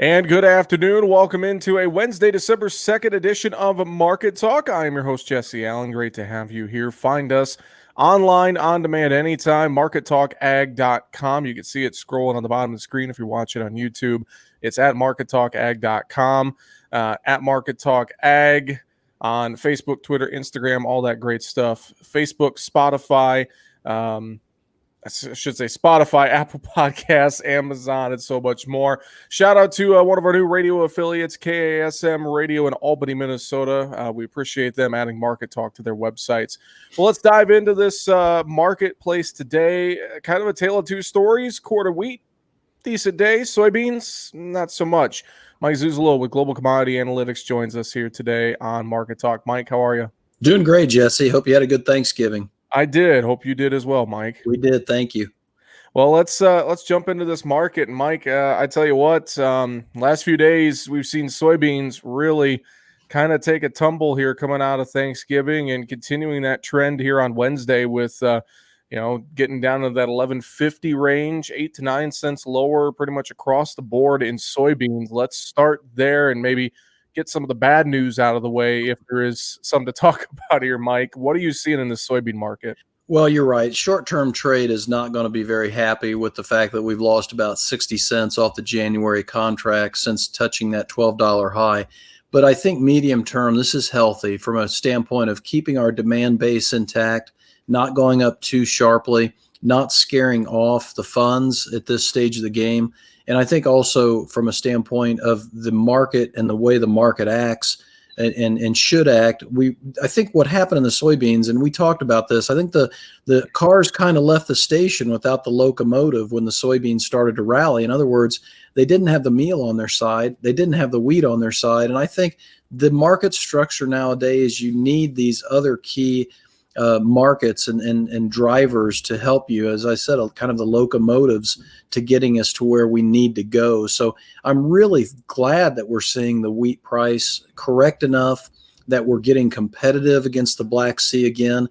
And good afternoon. Welcome into a Wednesday, December 2nd edition of Market Talk. I am your host, Jesse Allen. Great to have you here. Find us online, on demand, anytime, markettalkag.com. You can see it scrolling on the bottom of the screen if you're watching on YouTube. It's at markettalkag.com, at markettalkag on Facebook, Twitter, Instagram, all that great stuff. Facebook, Spotify, I should say Spotify, Apple Podcasts, Amazon, and so much more. Shout out to one of our new radio affiliates, KASM Radio in Albany, Minnesota. We appreciate them adding Market Talk to their websites. Well, let's dive into this marketplace today. Kind of a tale of two stories. Quarter wheat, decent day. Soybeans, not so much. Mike Zuzolo with Global Commodity Analytics joins us here today on Market Talk. Mike, how are you? Doing great, Jesse. Hope you had a good Thanksgiving. I did. Hope you did as well, Mike. We did. Thank you. Well, let's jump into this market. And Mike, I tell you what, last few days we've seen soybeans really kind of take a tumble here coming out of Thanksgiving and continuing that trend here on Wednesday with getting down to that 11.50 range, 8 to 9 cents lower pretty much across the board in soybeans. Let's start there and maybe get some of the bad news out of the way if there is something to talk about here, Mike. What are you seeing in the soybean market? Well, you're right. Short-term trade is not going to be very happy with the fact that we've lost about 60 cents off the January contract since touching that $12 high. But I think medium term, this is healthy from a standpoint of keeping our demand base intact, not going up too sharply, not scaring off the funds at this stage of the game. And I think also from a standpoint of the market and the way the market acts and should act, I think what happened in the soybeans, and we talked about this, I think the cars kind of left the station without the locomotive when the soybeans started to rally. In other words, they didn't have the meal on their side. They didn't have the wheat on their side. And I think the market structure nowadays, you need these other key markets and drivers to help you, as I said, kind of the locomotives to getting us to where we need to go. So I'm really glad that we're seeing the wheat price correct enough that we're getting competitive against the Black Sea again.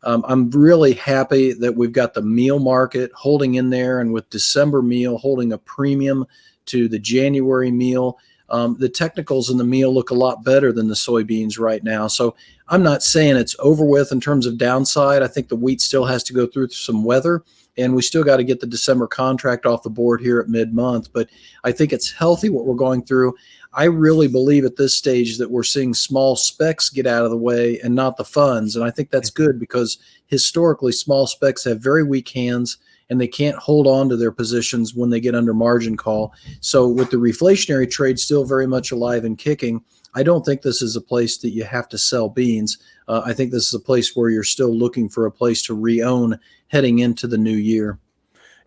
I'm really happy that we've got the meal market holding in there, and with December meal holding a premium to the January meal. The technicals in the meal look a lot better than the soybeans right now. So I'm not saying it's over with in terms of downside. I think the wheat still has to go through some weather, and we still got to get the December contract off the board here at mid-month. But I think it's healthy what we're going through. I really believe at this stage that we're seeing small specs get out of the way and not the funds. And I think that's good because historically small specs have very weak hands, and they can't hold on to their positions when they get under margin call. So with the reflationary trade still very much alive and kicking, I don't think this is a place that you have to sell beans. I think this is a place where you're still looking for a place to re-own heading into the new year.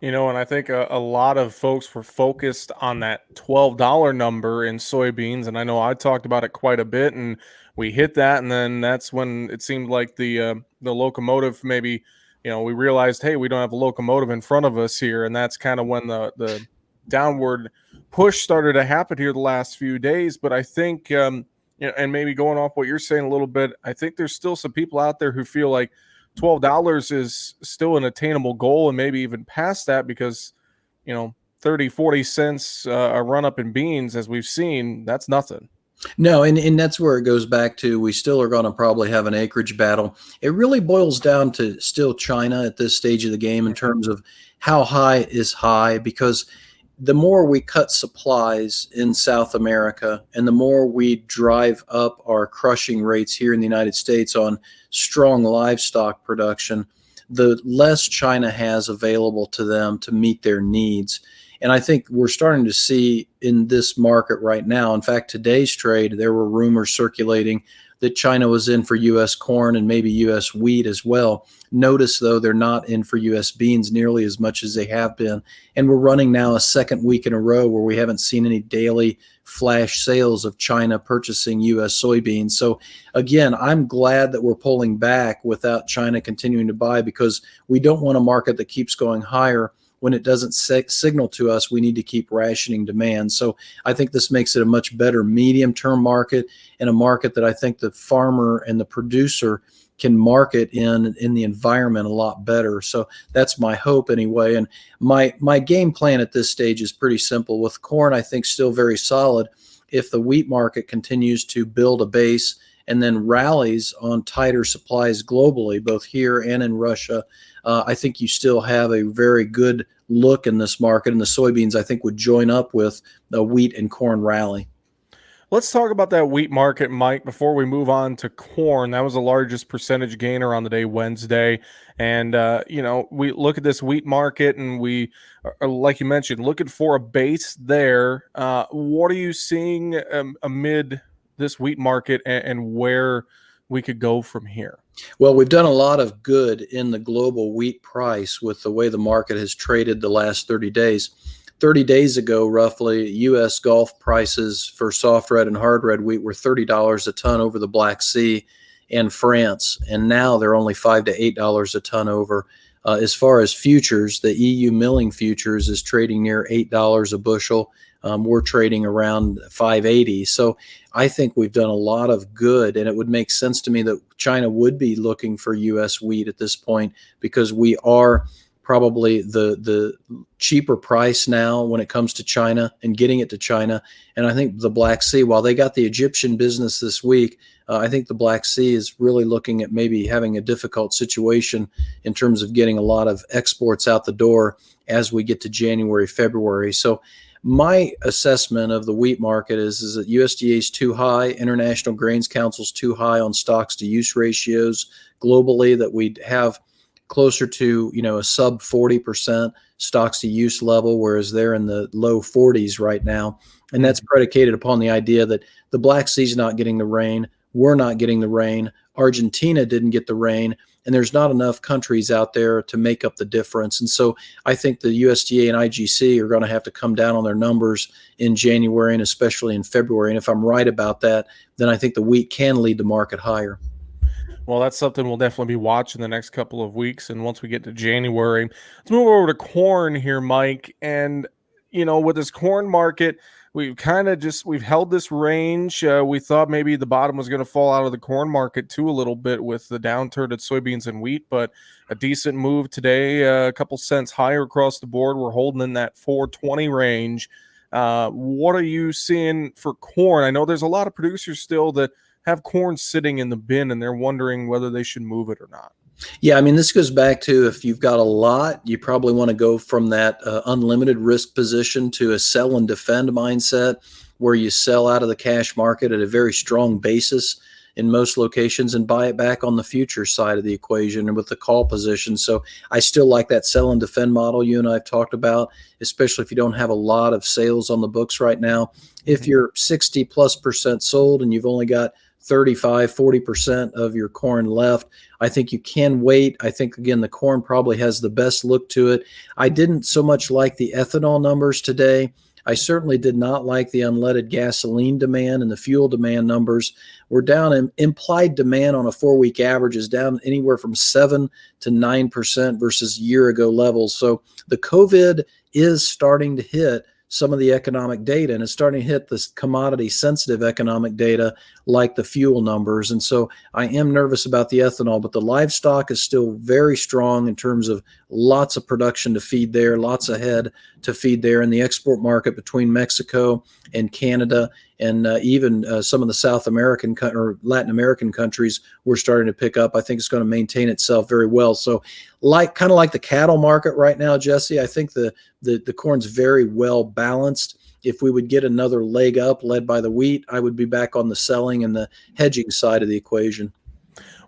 And I think a lot of folks were focused on that $12 number in soybeans. And I know I talked about it quite a bit, and we hit that. And then that's when it seemed like the locomotive maybe – we realized, hey, we don't have a locomotive in front of us here. And that's kind of when the downward push started to happen here the last few days. But I think, and maybe going off what you're saying a little bit, I think there's still some people out there who feel like $12 is still an attainable goal and maybe even past that because, 30, 40 cents a run up in beans, as we've seen, that's nothing. No, and that's where it goes back to, we still are going to probably have an acreage battle. It really boils down to still China at this stage of the game in terms of how high is high, because the more we cut supplies in South America and the more we drive up our crushing rates here in the United States on strong livestock production, the less China has available to them to meet their needs. And I think we're starting to see in this market right now, in fact, today's trade, there were rumors circulating that China was in for U.S. corn and maybe U.S. wheat as well. Notice, though, they're not in for U.S. beans nearly as much as they have been. And we're running now a second week in a row where we haven't seen any daily flash sales of China purchasing U.S. soybeans. So, again, I'm glad that we're pulling back without China continuing to buy, because we don't want a market that keeps going higher when it doesn't signal to us we need to keep rationing demand. So I think this makes it a much better medium-term market, and a market that I think the farmer and the producer can market in the environment a lot better. So that's my hope anyway. And my game plan at this stage is pretty simple. With corn, I think still very solid. If the wheat market continues to build a base and then rallies on tighter supplies globally, both here and in Russia, I think you still have a very good look in this market. And the soybeans, I think, would join up with the wheat and corn rally. Let's talk about that wheat market, Mike, before we move on to corn. That was the largest percentage gainer on the day Wednesday. And, we look at this wheat market and we are, like you mentioned, looking for a base there. What are you seeing amid this wheat market and where we could go from here? Well, we've done a lot of good in the global wheat price with the way the market has traded the last 30 days. 30 days ago, roughly, U.S. Gulf prices for soft red and hard red wheat were $30 a ton over the Black Sea and France, and now they're only $5 to $8 a ton over. As far as futures, the EU milling futures is trading near $8 a bushel. We're trading around 580. So I think we've done a lot of good, and it would make sense to me that China would be looking for U.S. wheat at this point, because we are probably the cheaper price now when it comes to China and getting it to China. And I think the Black Sea, while they got the Egyptian business this week, I think the Black Sea is really looking at maybe having a difficult situation in terms of getting a lot of exports out the door as we get to January, February. So my assessment of the wheat market is that USDA is too high, International Grains Council is too high on stocks to use ratios globally, that we'd have closer to a sub 40% stocks to use level, whereas they're in the low 40s right now. And that's predicated upon the idea that the Black Sea's not getting the rain, we're not getting the rain, Argentina didn't get the rain, and there's not enough countries out there to make up the difference. And so I think the USDA and IGC are going to have to come down on their numbers in January and especially in February. And if I'm right about that, then I think the wheat can lead the market higher. Well, that's something we'll definitely be watching the next couple of weeks. And once we get to January, let's move over to corn here, Mike. And, with this corn market, we've held this range. We thought maybe the bottom was going to fall out of the corn market too a little bit with the downturn at soybeans and wheat, but a decent move today, a couple cents higher across the board. We're holding in that 420 range. What are you seeing for corn? I know there's a lot of producers still that have corn sitting in the bin and they're wondering whether they should move it or not. Yeah, I mean, this goes back to, if you've got a lot, you probably want to go from that unlimited risk position to a sell and defend mindset, where you sell out of the cash market at a very strong basis in most locations and buy it back on the future side of the equation and with the call position. So I still like that sell and defend model you and I have talked about, especially if you don't have a lot of sales on the books right now. If you're 60+% sold and you've only got 35-40% of your corn left, I think you can wait. I think, again, the corn probably has the best look to it. I didn't so much like the ethanol numbers today. I certainly did not like the unleaded gasoline demand, and the fuel demand numbers were down. And implied demand on a 4-week average is down anywhere from 7 to 9% versus year ago levels. So the COVID is starting to hit some of the economic data, and it's starting to hit this commodity sensitive economic data like the fuel numbers. And so I am nervous about the ethanol, but the livestock is still very strong in terms of lots of production to feed there, lots of head to feed there. In the export market between Mexico and Canada and even some of the South American or Latin American countries, we're starting to pick up. I think it's going to maintain itself very well. So kind of like the cattle market right now, Jesse, I think the corn's very well balanced. If we would get another leg up led by the wheat, I would be back on the selling and the hedging side of the equation.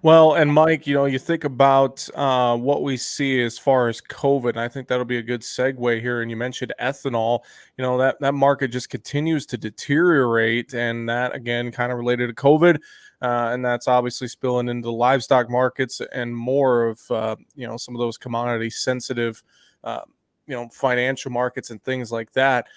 Well, and Mike, you think about what we see as far as COVID, and I think that'll be a good segue here. And you mentioned ethanol, that market just continues to deteriorate, and that, again, kind of related to COVID. And that's obviously spilling into the livestock markets and more of, some of those commodity sensitive, financial markets and things like that.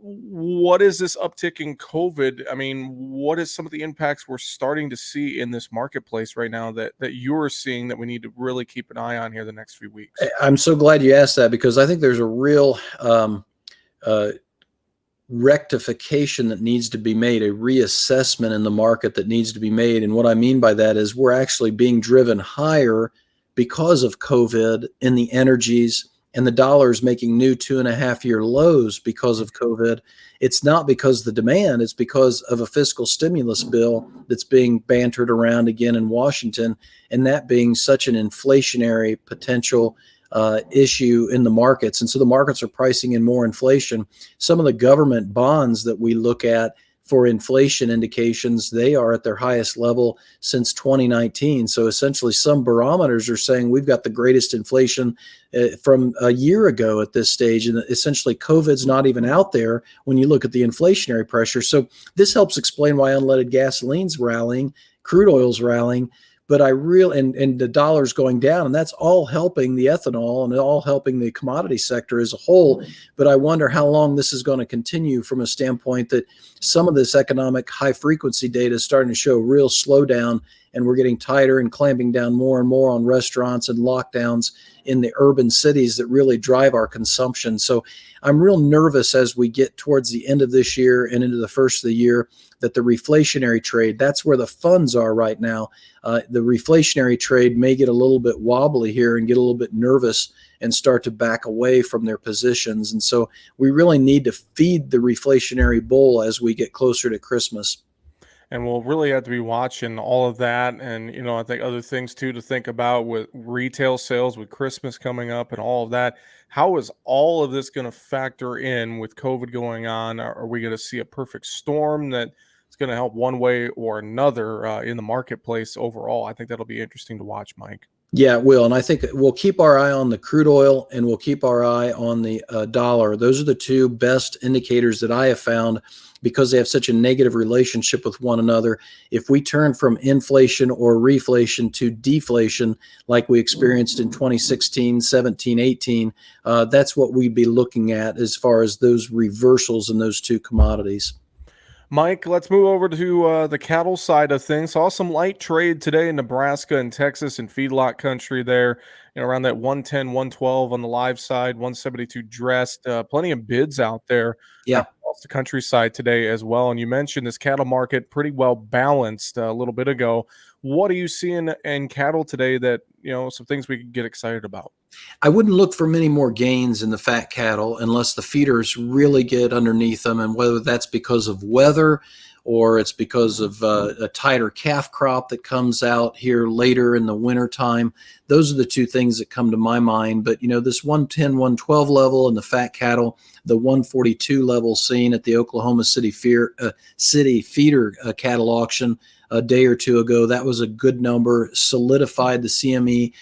What is this uptick in COVID? I mean, what is some of the impacts we're starting to see in this marketplace right now that you're seeing that we need to really keep an eye on here the next few weeks? I'm so glad you asked that, because I think there's a real uh, rectification that needs to be made, a reassessment in the market that needs to be made. And what I mean by that is we're actually being driven higher because of COVID in the energies, and the dollar's making new 2.5-year lows because of COVID. It's not because of the demand, it's because of a fiscal stimulus bill that's being bantered around again in Washington, and that being such an inflationary potential issue in the markets. And so the markets are pricing in more inflation. Some of the government bonds that we look at for inflation indications, they are at their highest level since 2019. So essentially, some barometers are saying we've got the greatest inflation from a year ago at this stage. And essentially, COVID's not even out there when you look at the inflationary pressure. So this helps explain why unleaded gasoline's rallying, crude oil's rallying. But and the dollar's going down, and that's all helping the ethanol and all helping the commodity sector as a whole. But I wonder how long this is going to continue, from a standpoint that some of this economic high frequency data is starting to show real slowdown, and we're getting tighter and clamping down more and more on restaurants and lockdowns in the urban cities that really drive our consumption. So I'm real nervous as we get towards the end of this year and into the first of the year that the reflationary trade, that's where the funds are right now. The reflationary trade may get a little bit wobbly here and get a little bit nervous and start to back away from their positions. And so we really need to feed the reflationary bull as we get closer to Christmas. And we'll really have to be watching all of that. And, I think other things too to think about with retail sales, with Christmas coming up and all of that. How is all of this going to factor in with COVID going on? Are we going to see a perfect storm that is going to help one way or another in the marketplace overall? I think that'll be interesting to watch, Mike. Yeah, it will. And I think we'll keep our eye on the crude oil, and we'll keep our eye on the dollar. Those are the two best indicators that I have found, because they have such a negative relationship with one another. If we turn from inflation or reflation to deflation, like we experienced in 2016, 17, 18, that's what we'd be looking at as far as those reversals in those two commodities. Mike, let's move over to the cattle side of things. Saw some light trade today in Nebraska and Texas and feedlot country there, around that 110, 112 on the live side, 172 dressed. Plenty of bids out there Yeah. across the countryside today as well. And you mentioned this cattle market pretty well balanced a little bit ago. What are you seeing in cattle today that, some things we could get excited about? I wouldn't look for many more gains in the fat cattle unless the feeders really get underneath them, and whether that's because of weather or it's because of a tighter calf crop that comes out here later in the winter time. Those are the two things that come to my mind. But, this 110, 112 level in the fat cattle, the 142 level seen at the Oklahoma City feeder cattle auction a day or two ago, that was a good number, solidified the CME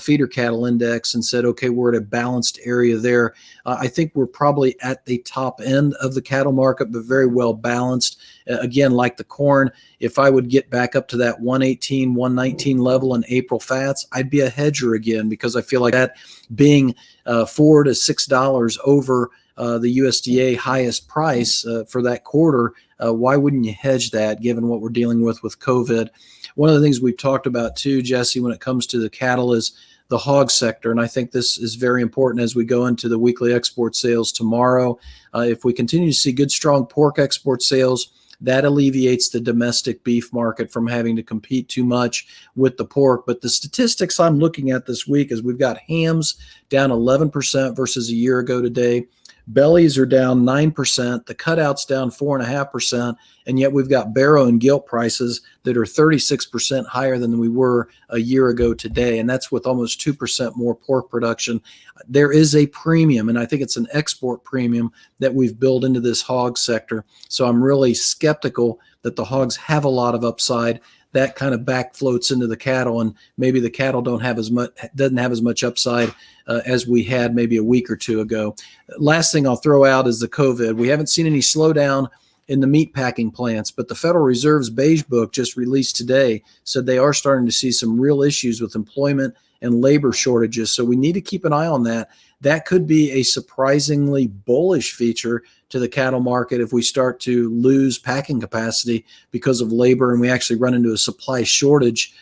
feeder cattle index and said, okay, we're at a balanced area there. I think we're probably at the top end of the cattle market, but very well balanced. Again, like the corn, if I would get back up to that 118, 119 level in April fats, I'd be a hedger again, because I feel like that being $4 to $6 over the USDA highest price for that quarter, why wouldn't you hedge that, given what we're dealing with COVID? One of the things we've talked about too, Jesse, when it comes to the cattle is the hog sector. And I think this is very important as we go into the weekly export sales tomorrow. If we continue to see good, strong pork export sales, that alleviates the domestic beef market from having to compete too much with the pork. But the statistics I'm looking at this week is we've got hams down 11% versus a year ago today. Bellies are down 9%, the cutouts down 4.5%, and yet we've got barrow and gilt prices that are 36% higher than we were a year ago today, and that's with almost 2% more pork production. There is a premium, and I think it's an export premium that we've built into this hog sector. So I'm really skeptical that the hogs have a lot of upside. That kind of back floats into the cattle, and maybe the cattle doesn't have as much upside as we had maybe a week or two ago. Last thing I'll throw out is the COVID. We haven't seen any slowdown in the meat packing plants, but the Federal Reserve's Beige Book just released today said they are starting to see some real issues with employment and labor shortages. So we need to keep an eye on that. that could be a surprisingly bullish feature to the cattle market if we start to lose packing capacity because of labor and we actually run into a supply shortage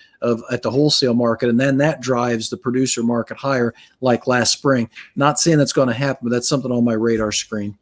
at the wholesale market, and then that drives the producer market higher like last spring. Not saying that's going to happen, but that's something on my radar screen.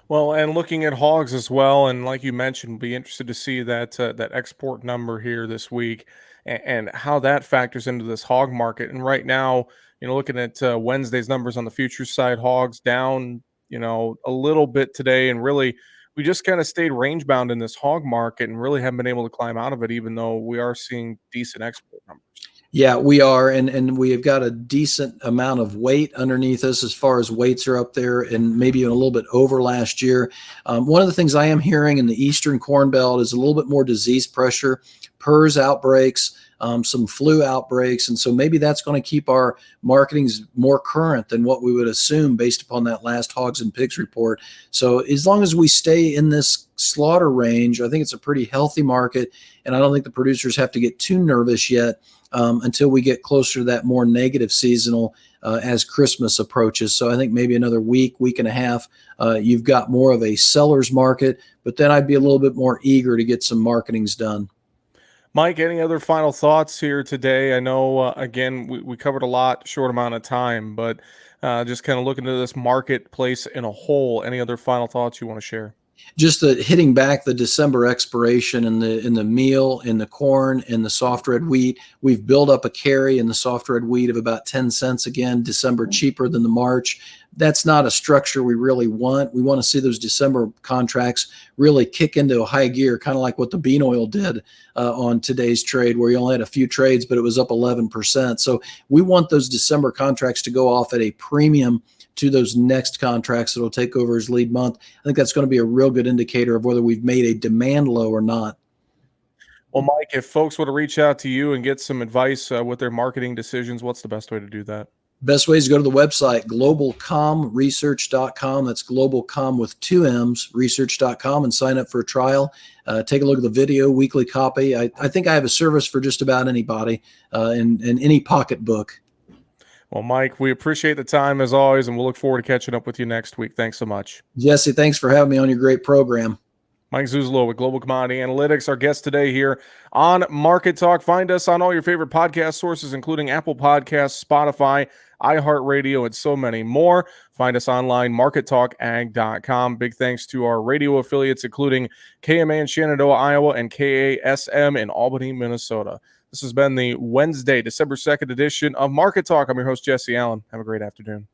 Well, and looking at hogs as well, and like you mentioned, be interested to see that export number here this week, and how that factors into this hog market. And right now, looking at Wednesday's numbers on the futures side, hogs down, a little bit today, and really, we just kind of stayed range bound in this hog market, and really haven't been able to climb out of it, even though we are seeing decent export numbers. Yeah, we are, and we have got a decent amount of weight underneath us as far as weights are up there, and maybe even a little bit over last year. One of the things I am hearing in the Eastern Corn Belt is a little bit more disease pressure, PRRS outbreaks, some flu outbreaks, and so maybe that's going to keep our marketings more current than what we would assume based upon that last hogs and pigs report. So as long as we stay in this slaughter range, I think it's a pretty healthy market, and I don't think the producers have to get too nervous yet. Until we get closer to that more negative seasonal as Christmas approaches. So I think maybe another week and a half, you've got more of a seller's market, but then I'd be a little bit more eager to get some marketings done. Mike, any other final thoughts here today? I know, again, we covered a lot, short amount of time, but just kind of looking at this marketplace in a whole, any other final thoughts you want to share? Just the hitting back the December expiration in the meal, in the corn, in the soft red wheat. We've built up a carry in the soft red wheat of about 10 cents again, December cheaper than the March. That's not a structure we really want. We want to see those December contracts really kick into a high gear, kind of like what the bean oil did on today's trade, where you only had a few trades, but it was up 11%. So we want those December contracts to go off at a premium to those next contracts that will take over as lead month. I think that's going to be a real good indicator of whether we've made a demand low or not. Well, Mike, if folks were to reach out to you and get some advice with their marketing decisions, what's the best way to do that? Best way is to go to the website, globalcomresearch.com. That's globalcom with 2 M's, research.com, and sign up for a trial. Take a look at the video, weekly copy. I think I have a service for just about anybody in any pocketbook. Well, Mike, we appreciate the time as always, and we'll look forward to catching up with you next week. Thanks so much. Jesse, thanks for having me on your great program. Mike Zuzolo with Global Commodity Analytics, our guest today here on Market Talk. Find us on all your favorite podcast sources, including Apple Podcasts, Spotify, iHeartRadio, and so many more. Find us online, markettalkag.com. Big thanks to our radio affiliates, including KMA in Shenandoah, Iowa, and KASM in Albany, Minnesota. This has been the Wednesday, December 2nd edition of Market Talk. I'm your host, Jesse Allen. Have a great afternoon.